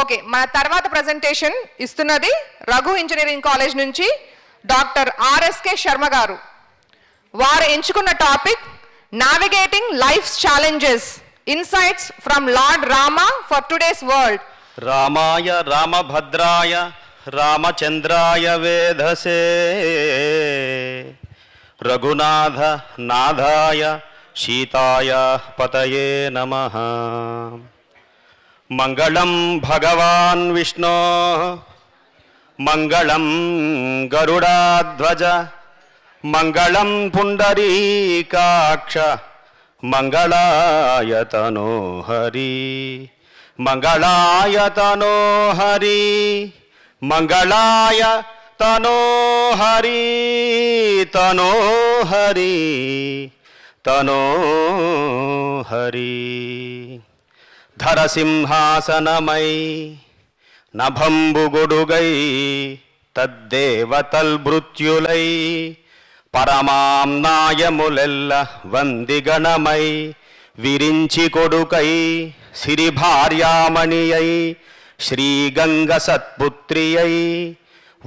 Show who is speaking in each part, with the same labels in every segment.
Speaker 1: Okay, మన తర్వాత presentation ఇస్తున్నది రఘు ఇంజనీరింగ్ కాలేజ్ నుంచి డాక్టర్ ఆర్ఎస్కే శర్మ గారు. వారు ఎంచుకున్న topic navigating life's challenges, insights from lord Rama for today's world.
Speaker 2: రామాయ రామభద్రాయ రామచంద్రాయ వేధసే రఘునాథ నాథాయ సీతాయ పతయే నమః. మంగళం భగవాన్ విష్ణో మంగళం గరుడాధ్వజ మంగళం పుండరీకాక్ష మంగళాయ తనోహరి మంగళాయ తనోహరి మంగళాయ తనోహరి తనోహరి తనోహరి. ధరసింహాసనమై నభంబుగొడుగై తద్దేవతల్భృత్యులై పరమాం నాయములెల్ల వందిగణమై విరించి కొడుకై సిరి భార్యామణియై శ్రీగంగ సత్పుత్రియై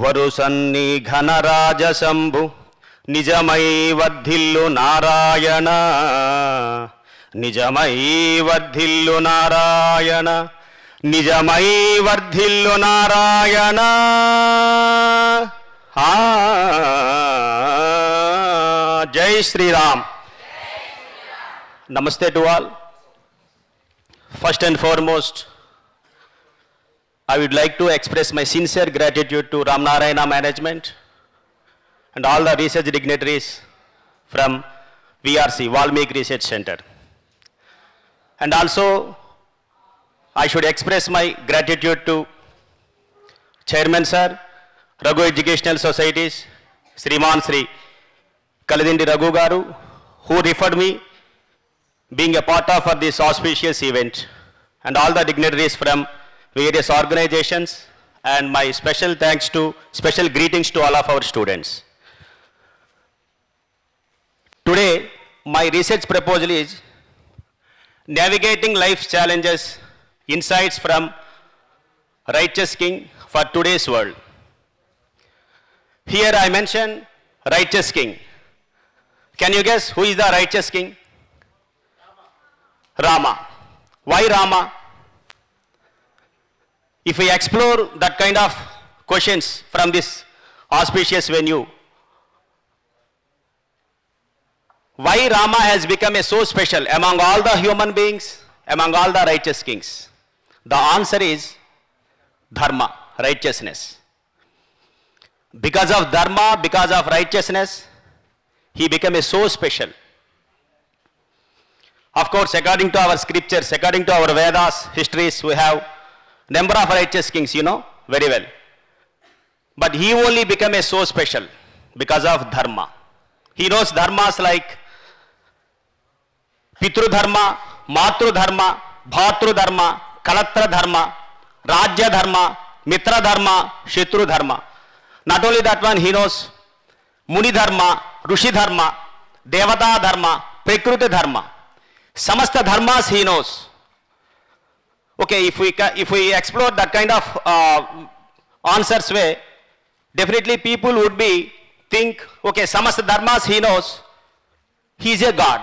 Speaker 2: వరుసన్ని ఘనరాజశంభు నిజమై వర్ధిల్లు నారాయణ నిజమై వర్ధిల్లు నారాయణ నిజమై వర్ధిల్లు నారాయణ. జై Sriram. Namaste to all. First and foremost, I would like to express my sincere gratitude to Ram Narayana management and all the research dignitaries from VRC, Valmiki Research Center. And also, I should express my gratitude to Chairman Sir, Raghu Educational Societies, Sriman Sri Kaladindi Raghu Garu, who referred me being a part of this auspicious event, and all the dignitaries from various organizations, and my special greetings to all of our students. Today, my research proposal is navigating life's challenges, insights from righteous king for today's world. Here I mention righteous king. Can you guess who is the righteous king? Rama. Why Rama? If we explore that kind of questions from this auspicious venue, why Rama has become so special among all the human beings, among all the righteous kings? The answer is dharma, righteousness. Because of dharma, because of righteousness, he became so special. Of course, according to our scriptures, according to our Vedas, histories, we have number of righteous kings, you know very well. But he only became so special because of dharma. He knows dharmas like Pitru Dharma, Matru Dharma, Bhatru Dharma, Kalatra Dharma, Rajya Dharma, Mitra Dharma, Shatru Dharma. Not only that one, he knows Muni Dharma, Rushi Dharma, Devata Dharma, Prakruti Dharma. Samasta dharmas he knows. Okay, if we explore that kind of answers way, definitely people would think, okay, samasta dharmas he knows, he is a God.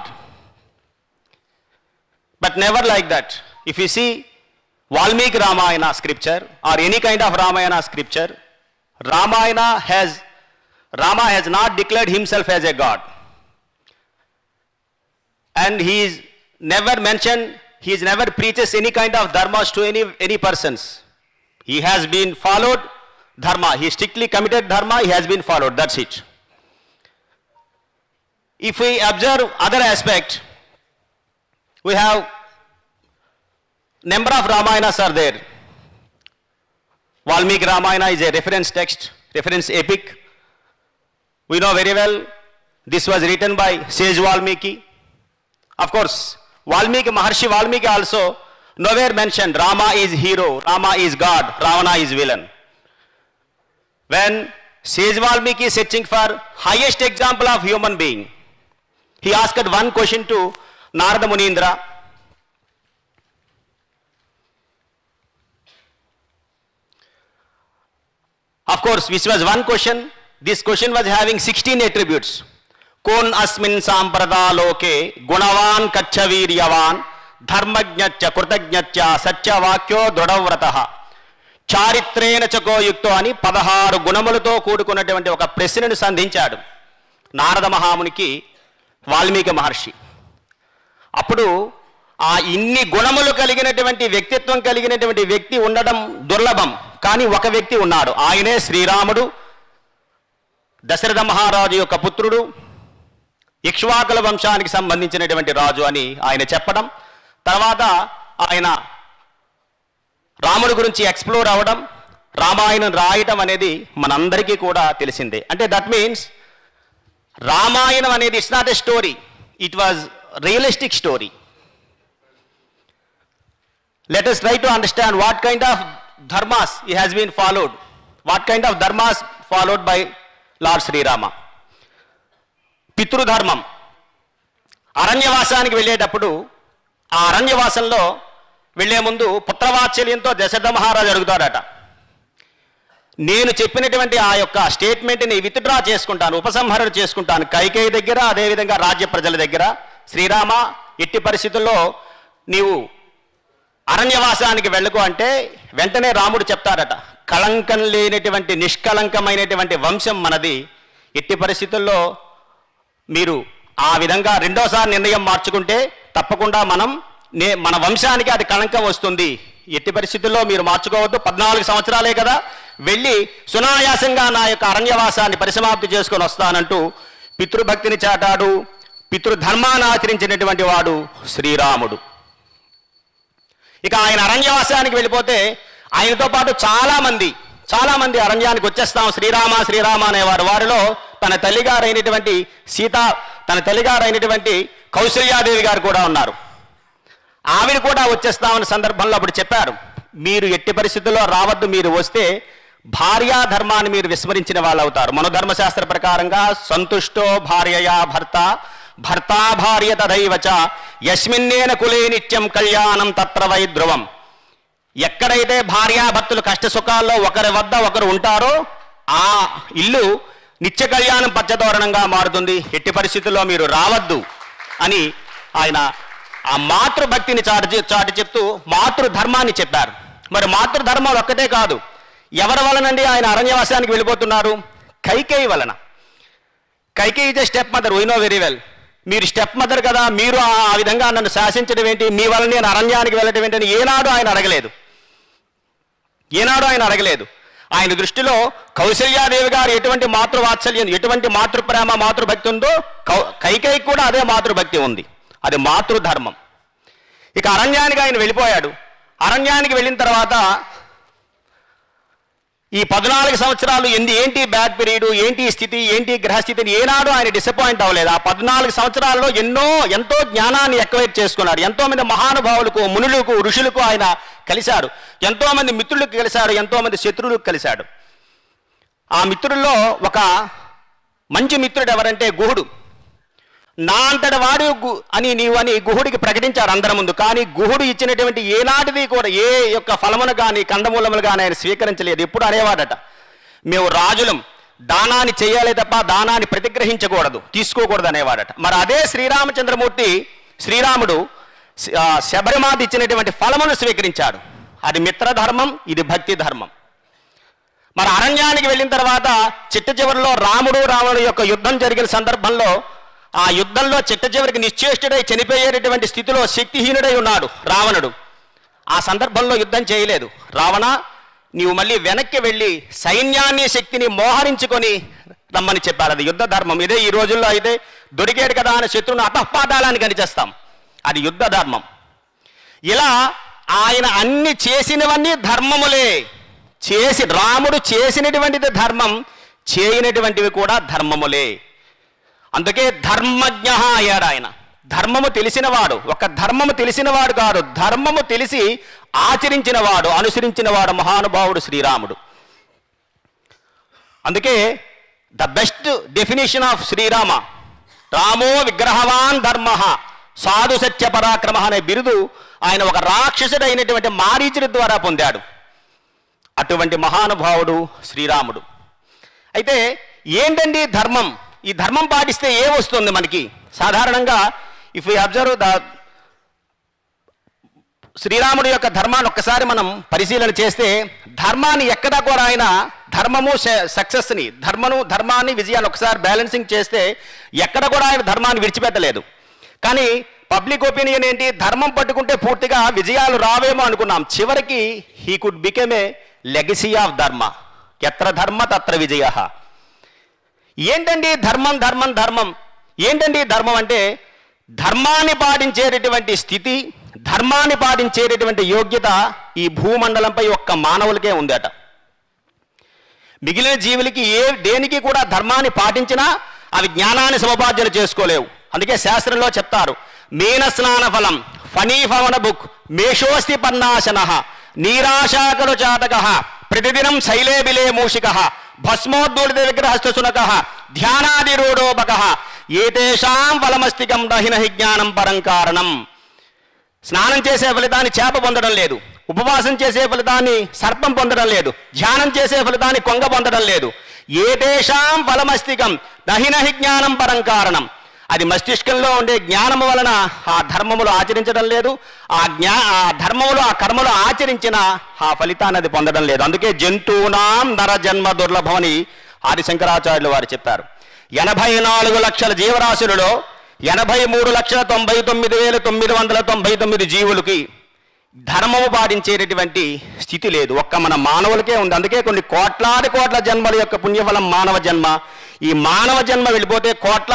Speaker 2: But never like that. If you see Valmiki Ramayana scripture or any kind of Ramayana scripture, Rama has not declared himself as a God. And he is never mentioned, he has never preaches any kind of dharmas to any persons. He has been followed dharma. He strictly committed dharma, he has been followed, that's it. If we observe other aspect, we have number of Ramayanas are there. Valmiki Ramayana is a reference text, reference epic. We know very well this was written by sage Valmiki. Of course, Maharshi Valmiki also nowhere mentioned Rama is hero, Rama is God, Ravana is villain. When sage Valmiki is searching for highest example of human being, he asked one question to Narada Munindra. course, which was one question, this question was having 16 attributes. Kon asmin samprada loke gunavan kacchaviryavan dharmajnacha krutagnacha satyavakyo dృఢవ్రతః చారిత్రేణ చకోయుక్తో అని 16 గుణములతో కూడుకున్నటువంటి ఒక ప్రశ్నను సంధించాడు నారద మహామునికి వాల్మీకి మహర్షి. అప్పుడు ఆ ఇన్ని గుణములు కలిగినటువంటి వ్యక్తిత్వం కలిగినటువంటి వ్యక్తి ఉండడం దుర్లభం. కానీ ఒక వ్యక్తి ఉన్నాడు, ఆయనే శ్రీరాముడు, దశరథ మహారాజు యొక్క పుత్రుడు, ఇక్ష్వాకుల వంశానికి సంబంధించినటువంటి రాజు అని ఆయన చెప్పడం, తర్వాత ఆయన రాముడి గురించి ఎక్స్ప్లోర్ అవ్వడం, రామాయణం రాయటం అనేది మనందరికీ కూడా తెలిసిందే. అంటే దట్ మీన్స్ రామాయణం అనేది it's not a story, it was realistic story. Let us try to understand what kind of dharmas he has been followed, what kind of dharmas followed by Lord Sri Rama. పితృధర్మం. అరణ్యవాసానికి వెళ్ళేటప్పుడు ఆ అరణ్యవాసంలో వెళ్ళే ముందు పుత్రవాత్సల్యంతో దశరథ మహారాజు అడుగుతాడట, నేను చెప్పినటువంటి ఆ యొక్క స్టేట్మెంట్ని విత్డ్రా చేసుకుంటాను, ఉపసంహరణ చేసుకుంటాను కైకేయి దగ్గర, అదేవిధంగా రాజ్య ప్రజల దగ్గర. శ్రీరామ, ఎట్టి పరిస్థితుల్లో నీవు అరణ్యవాసానికి వెళ్ళకు అంటే వెంటనే రాముడు చెప్తారట, కళంకం లేనటువంటి నిష్కళంకమైనటువంటి వంశం మనది, ఎట్టి పరిస్థితుల్లో మీరు ఆ విధంగా రెండోసారి నిర్ణయం మార్చుకుంటే తప్పకుండా మన వంశానికి అది కళంకం వస్తుంది, ఎట్టి పరిస్థితుల్లో మీరు మార్చుకోవద్దు, 14 సంవత్సరాలే కదా, వెళ్ళి సునాయాసంగా నా యొక్క అరణ్యవాసాన్ని పరిసమాప్తి చేసుకొని వస్తానంటూ పితృభక్తిని చాటాడు, పితృధర్మాన్ని ఆచరించినటువంటి వాడు శ్రీరాముడు. ఇక ఆయన అరణ్యవాసానికి వెళ్ళిపోతే ఆయనతో పాటు చాలామంది అరణ్యానికి వచ్చేస్తాం శ్రీరామ శ్రీరామ అనేవారు. వారిలో తన తల్లిగారైనటువంటి సీత, తన తల్లిగారైనటువంటి కౌసల్యాదేవి గారు కూడా ఉన్నారు. ఆవిడ కూడా వచ్చేస్తామన్న సందర్భంలో అప్పుడు చెప్పారు, మీరు ఎట్టి పరిస్థితుల్లో రావద్దు, మీరు వస్తే భార్యా ధర్మాన్ని మీరు విస్మరించిన వాళ్ళు అవుతారు. మనోధర్మశాస్త్ర ప్రకారంగా సంతుష్టో భార్యయా భర్త, భర్తా భార్య తదైవచ యస్మిన్నేన కులే నిత్యం కళ్యాణం తత్ర వై ధ్రువం. ఎక్కడైతే భార్యాభర్తలు కష్ట సుఖాల్లో ఒకరి వద్ద ఒకరు ఉంటారో ఆ ఇల్లు నిత్య కళ్యాణం పచ్చతోరణంగా మారుతుంది, ఎట్టి పరిస్థితుల్లో మీరు రావద్దు అని ఆయన ఆ మాతృభక్తిని చాటి చెప్తూ మాతృధర్మాన్ని చెప్పారు. మరి మాతృధర్మం ఒక్కటే కాదు, ఎవరి వలనండి ఆయన అరణ్యవాసానికి వెళ్ళిపోతున్నారు? కైకేయి వలన. Kaikeyi is a step mother, we know very well. మీరు స్టెప్ మదర్ కదా, మీరు ఆ విధంగా నన్ను శాసించడం ఏంటి, మీ వల్ల నేను అరణ్యానికి వెళ్ళటం ఏంటని ఏనాడు ఆయన అడగలేదు. ఆయన దృష్టిలో కౌసల్యాదేవి గారు ఎటువంటి మాతృవాత్సల్యం, ఎటువంటి మాతృప్రేమ, మాతృభక్తి ఉందో కైకేయి కూడా అదే మాతృభక్తి ఉంది, అది మాతృధర్మం. ఇక అరణ్యానికి ఆయన వెళ్ళిపోయాడు. అరణ్యానికి వెళ్ళిన తర్వాత ఈ 14 సంవత్సరాలు ఏంటి బ్యాడ్ పీరియడ్, ఏంటి స్థితి, ఏంటి గ్రహస్థితిని ఏనాడు ఆయన డిసప్పాయింట్ అవ్వలేదు. ఆ 14 సంవత్సరాల్లో ఎంతో జ్ఞానాన్ని ఎక్వైర్ చేసుకున్నాడు. ఎంతోమంది మహానుభావులకు, మునులకు, ఋషులకు ఆయన కలిశాడు. ఎంతోమంది మిత్రులకు కలిశాడు, ఎంతోమంది శత్రువులకు కలిశాడు. ఆ మిత్రుల్లో ఒక మంచి మిత్రుడు ఎవరంటే గుహుడు. నా అంతటి వాడు అని గుహుడికి ప్రకటించారు అందరి ముందు. కానీ గుహుడు ఇచ్చినటువంటి ఏనాటిది కూడా ఏ యొక్క ఫలమును కానీ కందమూలములు కానీ ఆయన స్వీకరించలేదు. ఎప్పుడు అనేవాడట, మేము రాజులం, దానాన్ని చేయాలి తప్ప దానాన్ని ప్రతిగ్రహించకూడదు, తీసుకోకూడదు అనేవాడట. మరి అదే శ్రీరాముడు శబరిమాత ఇచ్చినటువంటి ఫలమును స్వీకరించాడు. అది మిత్రధర్మం, ఇది భక్తి ధర్మం. మరి అరణ్యానికి వెళ్ళిన తర్వాత చిట్ట చివరిలో రావణుడు యొక్క యుద్ధం జరిగిన సందర్భంలో ఆ యుద్ధంలో చిట్ట చివరికి నిశ్చేష్టుడై చనిపోయేటటువంటి స్థితిలో శక్తిహీనుడై ఉన్నాడు రావణుడు. ఆ సందర్భంలో యుద్ధం చేయలేదు. రావణ, నీవు మళ్ళీ వెనక్కి వెళ్ళి సైన్యాన్ని, శక్తిని మోహరించుకొని రమ్మని చెప్పారు. అది యుద్ధ ధర్మం. ఇదే ఈ రోజుల్లో అయితే దొరికాడు కదా అని శత్రువును అపపాతాళానికి అనిచేస్తాం, అది యుద్ధ ధర్మం. ఇలా ఆయన అన్ని చేసినవన్నీ ధర్మములే. రాముడు చేసినటువంటిది ధర్మం, చేయనటువంటివి కూడా ధర్మములే. అందుకే ధర్మజ్ఞ అయ్యాడు ఆయన. ధర్మము తెలిసినవాడు, ఒక ధర్మము తెలిసినవాడు కాదు, ధర్మము తెలిసి ఆచరించినవాడు, అనుసరించినవాడు మహానుభావుడు శ్రీరాముడు. అందుకే the best definition of Srirama, రామో విగ్రహవాన్ ధర్మ సాధు సత్య పరాక్రమ అనే బిరుదు ఆయన ఒక రాక్షసుడైనటువంటి మారీచుడి ద్వారా పొందాడు. అటువంటి మహానుభావుడు శ్రీరాముడు. అయితే ఏంటండి ధర్మం? ఈ ధర్మం పాటిస్తే ఏ వస్తుంది మనకి? సాధారణంగా ఇఫ్ యూ అబ్జర్వ్ ద శ్రీరాముడి యొక్క ధర్మాన్ని ఒక్కసారి మనం పరిశీలన చేస్తే, ధర్మాన్ని ఎక్కడా కూడా ఆయన ధర్మము సక్సెస్ని, ధర్మాన్ని విజయాన్ని ఒకసారి బ్యాలెన్సింగ్ చేస్తే ఎక్కడ కూడా ఆయన ధర్మాన్ని విడిచిపెట్టలేదు. కానీ పబ్లిక్ ఒపీనియన్ ఏంటి? ధర్మం పట్టుకుంటే పూర్తిగా విజయాలు రావేమో అనుకున్నాం. చివరికి he could become a legacy of dharma. ఎత్ర ధర్మ తత్ర విజయ. ఏంటండి ధర్మం? ధర్మం ఏంటండి ధర్మం అంటే, ధర్మాన్ని పాటించేటటువంటి స్థితి, ధర్మాన్ని పాటించేటటువంటి యోగ్యత ఈ భూమండలంపై ఒక్క మానవులకే ఉందట. మిగిలిన జీవులకి దేనికి కూడా ధర్మాన్ని పాటించినా అవి జ్ఞానాన్ని సముపార్జన చేసుకోలేవు. అందుకే శాస్త్రంలో చెప్తారు, మీన స్నాన ఫలం ఫణీఫవన బుక్ మేషోస్తి పన్నాశన నీరాశాకలు చాటక ప్రతిదినం శైలేబిలే మూషిక భస్మోద్దూడిత విగ్రహస్థ శునక ధ్యానాది రూఢోపక ఏతేషాం ఫలమస్తికం నహి జ్ఞానం పరం కారణం. స్నానం చేసే ఫలితాన్ని చేప పొందడం లేదు, ఉపవాసం చేసే ఫలితాన్ని సర్పం పొందడం లేదు, ధ్యానం చేసే ఫలితాన్ని కొంగ పొందడం లేదు. ఏతేషాం ఫలమస్తికం నహి జ్ఞానం పరం కారణం. అది మస్తిష్కంలో ఉండే జ్ఞానము వలన ఆ ధర్మములు ఆచరించడం లేదు, ఆ ధర్మములు ఆ కర్మలు ఆచరించిన ఆ ఫలితాన్ని అది పొందడం లేదు. అందుకే జంతువునాం నర జన్మ దుర్లభమని ఆదిశంకరాచార్యులు వారు చెప్పారు. 84 లక్షల జీవరాశులలో 83,99,999 జీవులకి ధర్మము పాటించేటటువంటి స్థితి లేదు. ఒక్క మన మానవులకే ఉంది. అందుకే కొన్ని కోట్ల జన్మల యొక్క పుణ్యఫలం మానవ జన్మ. ఈ మానవ జన్మ వెళ్ళిపోతే కోట్ల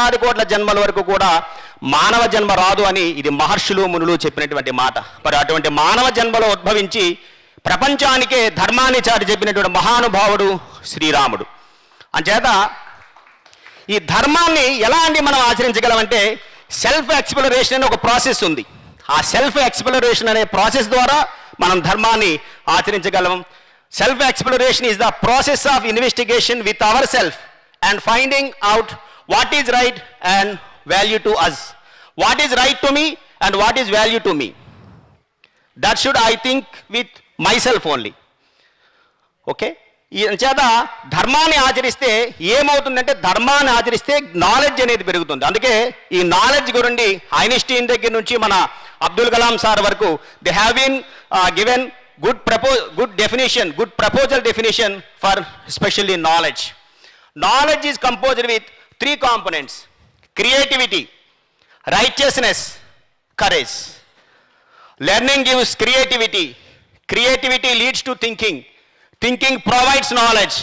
Speaker 2: జన్మల వరకు కూడా మానవ జన్మ రాదు అని ఇది మహర్షులు మునులు చెప్పినటువంటి మాట. మరి అటువంటి మానవ జన్మలో ఉద్భవించి ప్రపంచానికే ధర్మాన్ని చాటి చెప్పినటువంటి మహానుభావుడు శ్రీరాముడు. అంచేత ఈ ధర్మాన్ని ఎలా అండి మనం ఆచరించగలమంటే, సెల్ఫ్ ఎక్స్ప్లోరేషన్ అనే ఒక ప్రాసెస్ ఉంది. ఆ సెల్ఫ్ ఎక్స్ప్లోరేషన్ అనే ప్రాసెస్ ద్వారా మనం ధర్మాన్ని ఆచరించగలం. Self exploration is the process of investigation with our self and finding out what is right and value to us. What is right to me and what is value to me. That should I think with my self only. Okay, ఈ చేత ధర్మాన్ని ఆచరిస్తే ఏమవుతుందంటే, ధర్మాన్ని ఆచరిస్తే knowledge అనేది పెరుగుతుంది. అందుకే ఈ నాలెడ్జ్ గురించి ఐన్స్టీన్ దగ్గర నుంచి మన అబ్దుల్ కలాం సార్ వరకు they have been given good proposal definition for specially knowledge. Knowledge is composed with 3 కాంపోనెంట్స్: creativity, righteousness, courage. Learning gives creativity. Creativity leads to thinking. Thinking provides knowledge.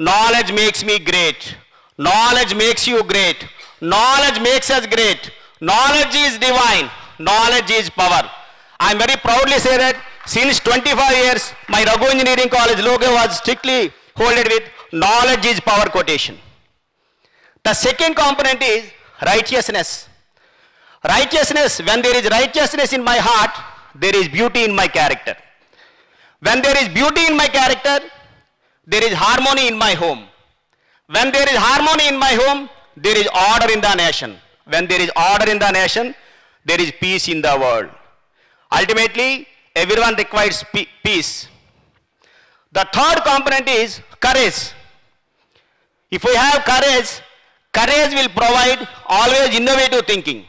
Speaker 2: Knowledge makes me great. Knowledge makes you great. Knowledge makes us great. Knowledge is divine. Knowledge is power. I very proudly say that since 25 years, my Raghu Engineering College logo was strictly holded with knowledge is power quotation. The second component is righteousness. Righteousness, when there is righteousness in my heart, there is beauty in my character. When there is beauty in my character, there is harmony in my home. When there is harmony in my home, there is order in the nation. When there is order in the nation, there is peace in the world. Ultimately, everyone requires peace. The third component is courage. If we have courage, courage will provide always innovative thinking.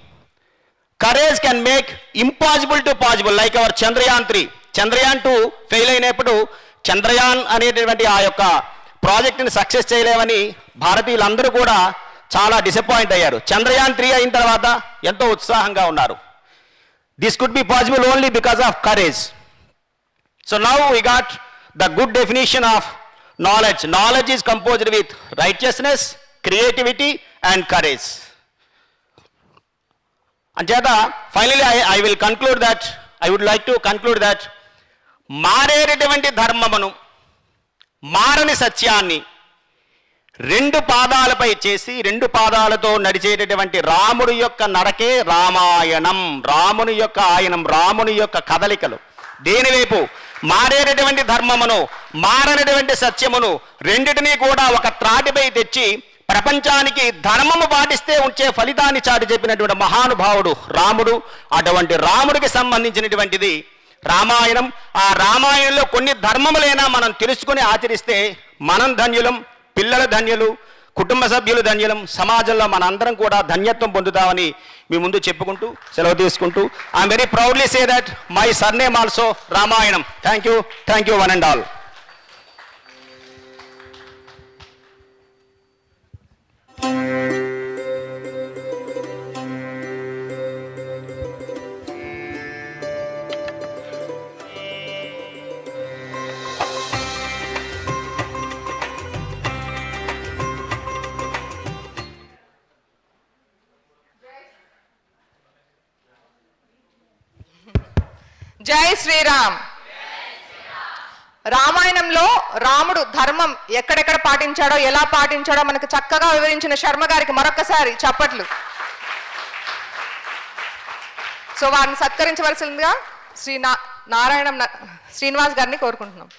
Speaker 2: Courage can make impossible to possible, like our Chandrayaan 3. Chandrayaan 2 fail అయినప్పుడు చంద్రయాన్ అనేటటువంటి ఆ యొక్క ప్రాజెక్ట్ని success చేయలేమని భారతీయులందరూ కూడా చాలా disappoint అయ్యారు. చంద్రయాన్ 3 అయిన తర్వాత ఎంతో ఉత్సాహంగా ఉన్నారు. This could be possible only because of courage. So now we got the good definition of knowledge. Knowledge is composed with righteousness, creativity and courage. అంచేత finally I will conclude that I would like to conclude that మారేటటువంటి ధర్మమును, మారని సత్యాన్ని 2 పాదాలపై చేసి 2 పాదాలతో నడిచేటటువంటి రాముడి యొక్క నడకే రామాయణం. రాముని యొక్క ఆయనం, రాముని యొక్క కదలికలు దేనివైపు? మారేటటువంటి ధర్మమును, మారనటువంటి సత్యమును రెండిటినీ కూడా ఒక త్రాటిపై తెచ్చి ప్రపంచానికి ధర్మము పాటిస్తే ఉంచే ఫలితాన్ని చాటి చెప్పినటువంటి మహానుభావుడు రాముడు. అటువంటి రాముడికి సంబంధించినటువంటిది రామాయణం. ఆ రామాయణంలో కొన్ని ధర్మములైనా మనం తెలుసుకుని ఆచరిస్తే మనం ధన్యులం, పిల్లల ధన్యులు, కుటుంబ సభ్యులు ధన్యులం, సమాజంలో మనందరం కూడా ధన్యత్వం పొందుతామని మీ ముందు చెప్పుకుంటూ సెలవు తీసుకుంటూ I'm very proudly say that my surname also Ramayanam. Thank you one and all.
Speaker 1: జై శ్రీరామ్. రామాయణంలో రాముడు ధర్మం ఎక్కడెక్కడ పాటించాడో, ఎలా పాటించాడో మనకు చక్కగా వివరించిన శర్మ గారికి మరొకసారి చప్పట్లు. సో వారిని సత్కరించవలసిందిగా శ్రీనివాస్ గారిని కోరుకుంటున్నాం.